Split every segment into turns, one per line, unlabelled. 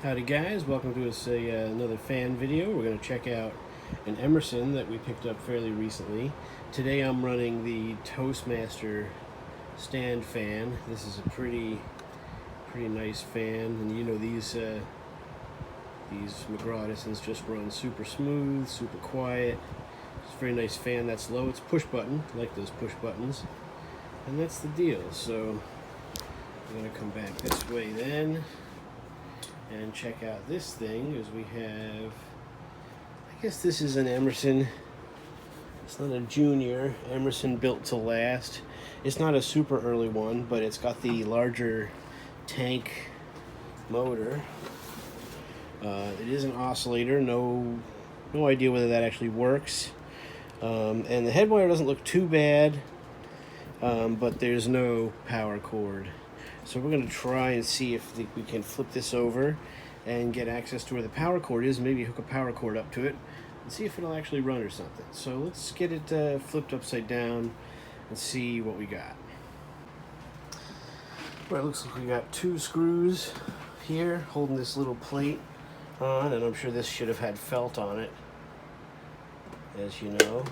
Howdy guys, welcome to another fan video. We're going to check out an Emerson that we picked up fairly recently. Today I'm running the Toastmaster stand fan. This is a pretty nice fan, and you know these McGraw-Edisons just run super smooth, super quiet. It's a very nice fan that's low. It's push button, I like those push buttons, and that's the deal. So I'm going to come back this way then and check out this thing, as we have, I guess this is an Emerson. It's not a junior. Emerson built to last. It's not a super early one, but it's got the larger tank motor. It is an oscillator. No idea whether that actually works. And the head wire doesn't look too bad, but there's no power cord. So we're going to try and see if we can flip this over and get access to where the power cord is, maybe hook a power cord up to it, and see if it'll actually run or something. So let's get it flipped upside down and see what we got. Well, it looks like we got two screws here holding this little plate on, and I'm sure this should have had felt on it, as you know.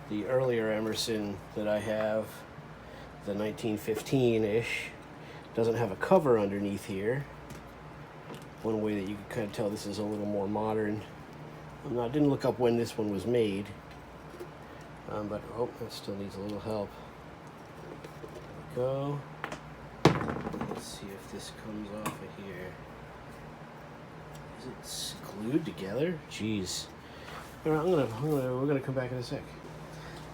The earlier Emerson that I have, the 1915-ish, doesn't have a cover underneath here. One way that you can kind of tell this is a little more modern. I didn't look up when this one was made, but oh, that still needs a little help. There we go. Let's see if this comes off of here. Is it glued together? Jeez. All right, we're gonna come back in a sec.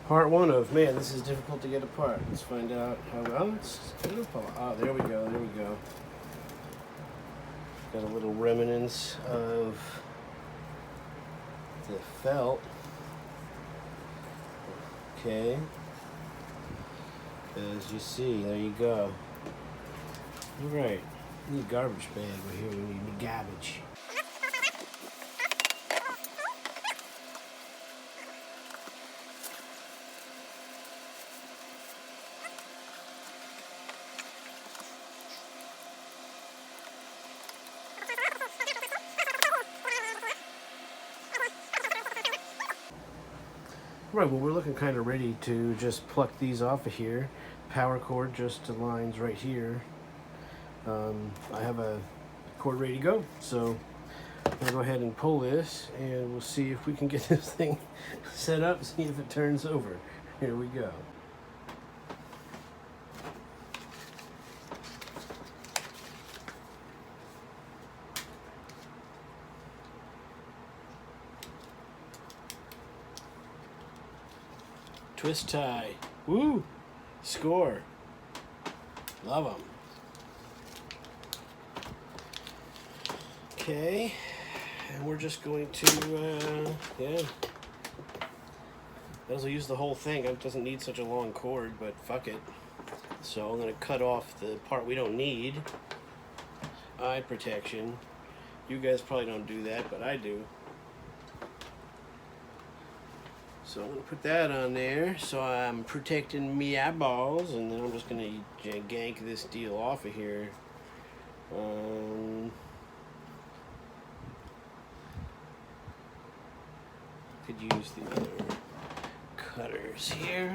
Part one of, man, this is difficult to get apart. Let's find out how well it's gonna pull. Oh, there we go. Got a little remnants of the felt. Okay. As you see, there you go. All right. We need a garbage bag right here. We need garbage. Right, well, we're looking kind of ready to just pluck these off of here. Power cord just aligns right here. I have a cord ready to go, so I'm gonna go ahead and pull this, and we'll see if we can get this thing set up, see if it turns over. Here we go. Twist tie. Woo! Score. Love them. Okay. And we're just going to, yeah. I'll use the whole thing. It doesn't need such a long cord, but fuck it. So I'm going to cut off the part we don't need. Eye protection. You guys probably don't do that, but I do. So I'm going to put that on there, so I'm protecting me eyeballs, and then I'm just going to gank this deal off of here. Could use the other cutters here.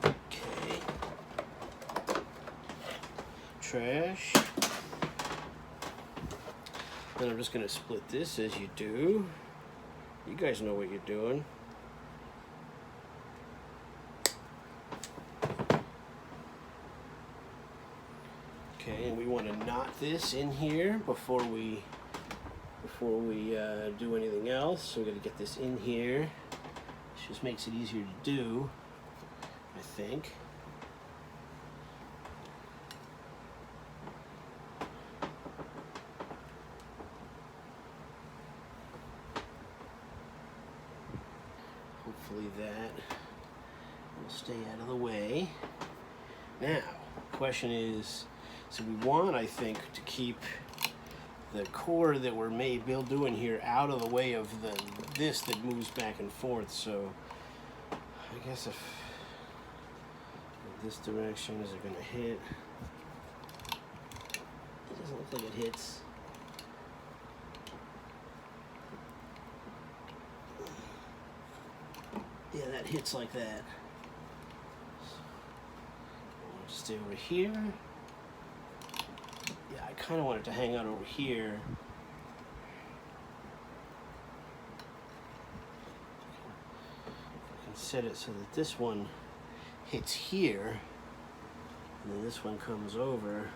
Okay. Trash. Then I'm just going to split this as you do. You guys know what you're doing. Okay, and we want to knot this in here before we do anything else. So we're going to get this in here. This just makes it easier to do, I think. Hopefully that will stay out of the way. Now, the question is, so we want, I think, to keep the cord that we're doing here out of the way of this that moves back and forth. So I guess if this direction, is it going to hit? It doesn't look like it hits. Yeah, that hits like that. I'll stay over here. Yeah, I kind of want it to hang out over here. I can set it so that this one hits here, and then this one comes over.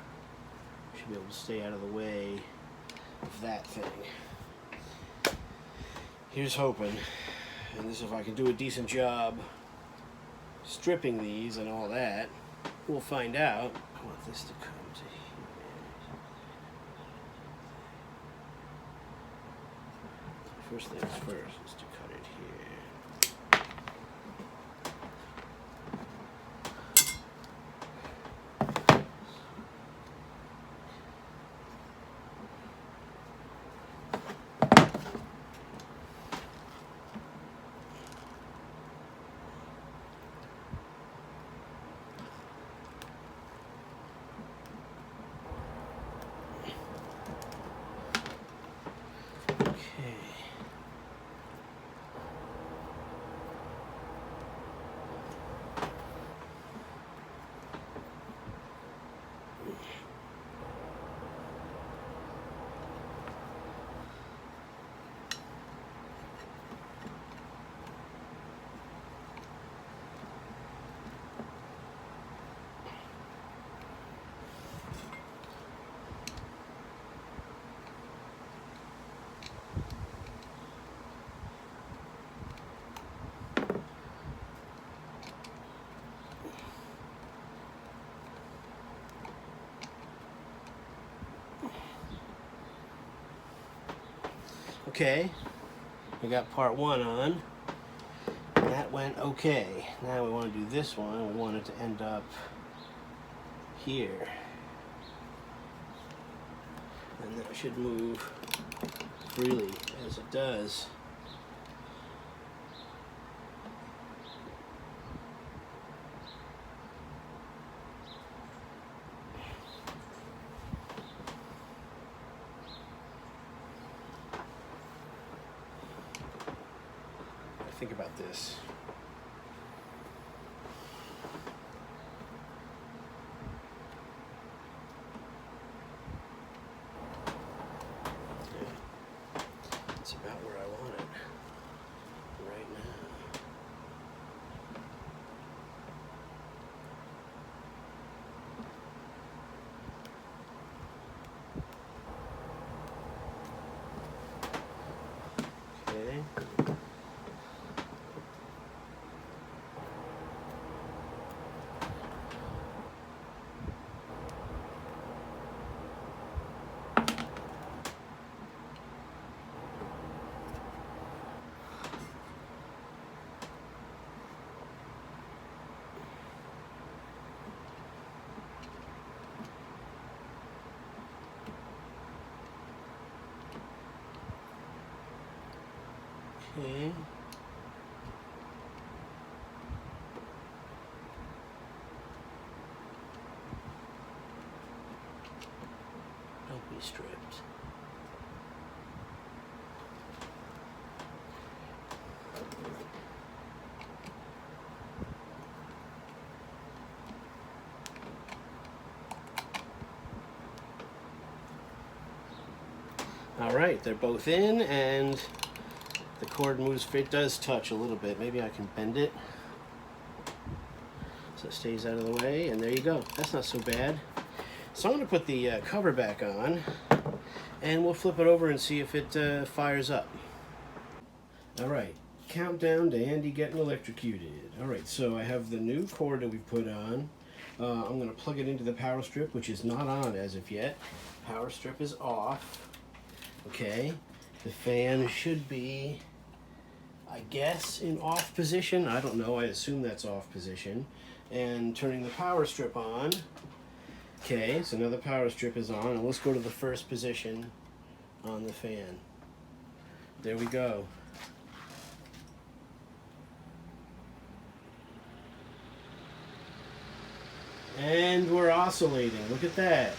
Should be able to stay out of the way of that thing. Here's hoping. And this, if I can do a decent job stripping these and all that, we'll find out. I want this to come to here. First things first is to cut it here. Okay, we got part one on, and that went okay. Now we want to do this one. We want it to end up here. And that should move freely as it does. Think about this. Yeah. It's about where I want it right now. Okay. Okay. Don't be stripped. All right, they're both in, and the cord moves. It does touch a little bit. Maybe I can bend it so it stays out of the way, and there you go. That's not so bad. So I'm going to put the cover back on, and we'll flip it over and see if it fires up. All right, countdown to Andy getting electrocuted. All right, so I have the new cord that we put on. I'm going to plug it into the power strip, which is not on as of yet. Power strip is off. Okay, the fan should be, I guess, in off position. I don't know, I assume that's off position. And turning the power strip on. Okay, so now the power strip is on, and let's go to the first position on the fan. There we go. And we're oscillating. Look at that.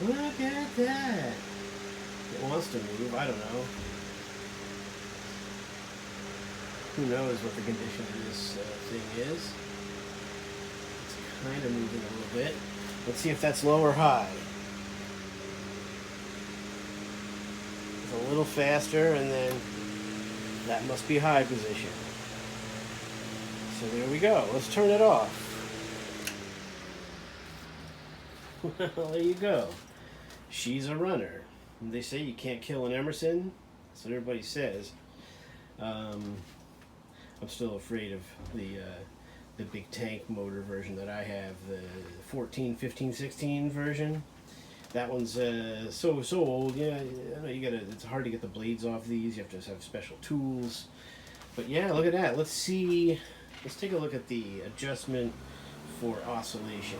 Look at that. It wants to move. I don't know. Who knows what the condition of this thing is. It's kind of moving a little bit. Let's see if that's low or high. It's a little faster, and then that must be high position. So there we go. Let's turn it off. Well, there you go. She's a runner. They say you can't kill an Emerson. That's what everybody says. I'm still afraid of the big tank motor version that I have, the 14, 15, 16 version. That one's so old. Yeah, I know it's hard to get the blades off these. You have to have special tools. But yeah, look at that. Let's take a look at the adjustment for oscillation.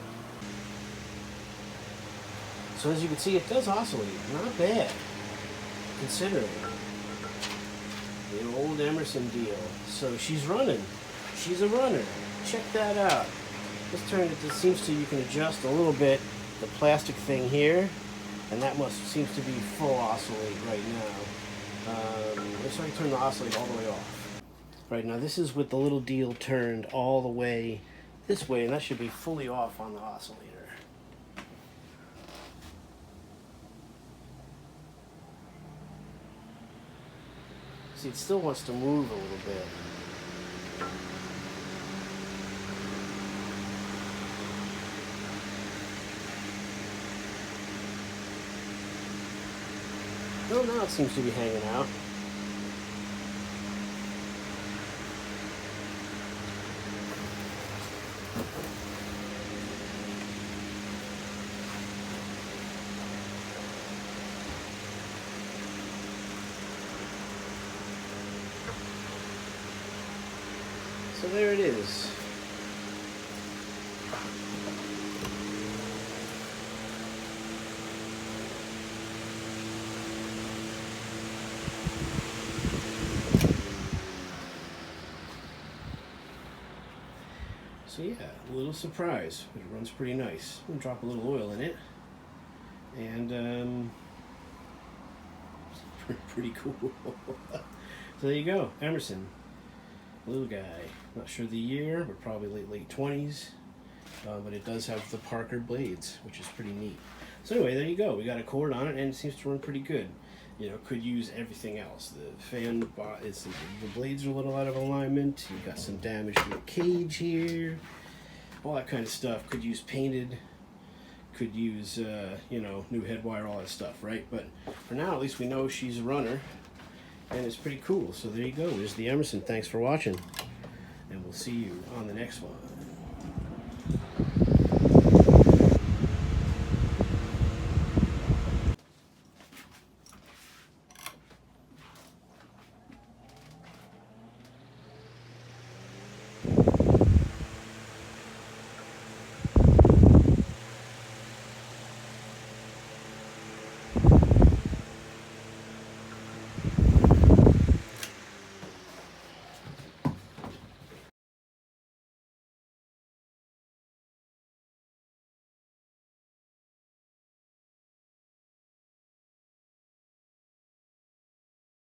So as you can see, it does oscillate. Not bad, considering the old Emerson deal. So she's running. She's a runner. Check that out. Let's turn it. It seems to you can adjust a little bit the plastic thing here, and that seems to be full oscillate right now. Let's try to turn the oscillate all the way off. Right now, this is with the little deal turned all the way this way, and that should be fully off on the oscillator. See, it still wants to move a little bit. Oh, now it seems to be hanging out. So there it is. So yeah, a little surprise, but it runs pretty nice. I'm gonna drop a little oil in it, and pretty cool. So there you go, Emerson, little guy. Not sure the year, but probably late 20s. But it does have the Parker blades, which is pretty neat. So anyway, there you go. We got a cord on it, and it seems to run pretty good. You know, could use everything else. The fan, the blades are a little out of alignment. You've got some damage to the cage here. All that kind of stuff. Could use painted. Could use, new head wire, all that stuff, right? But for now, at least we know she's a runner, and it's pretty cool. So there you go. There's the Emerson. Thanks for watching, and we'll see you on the next one.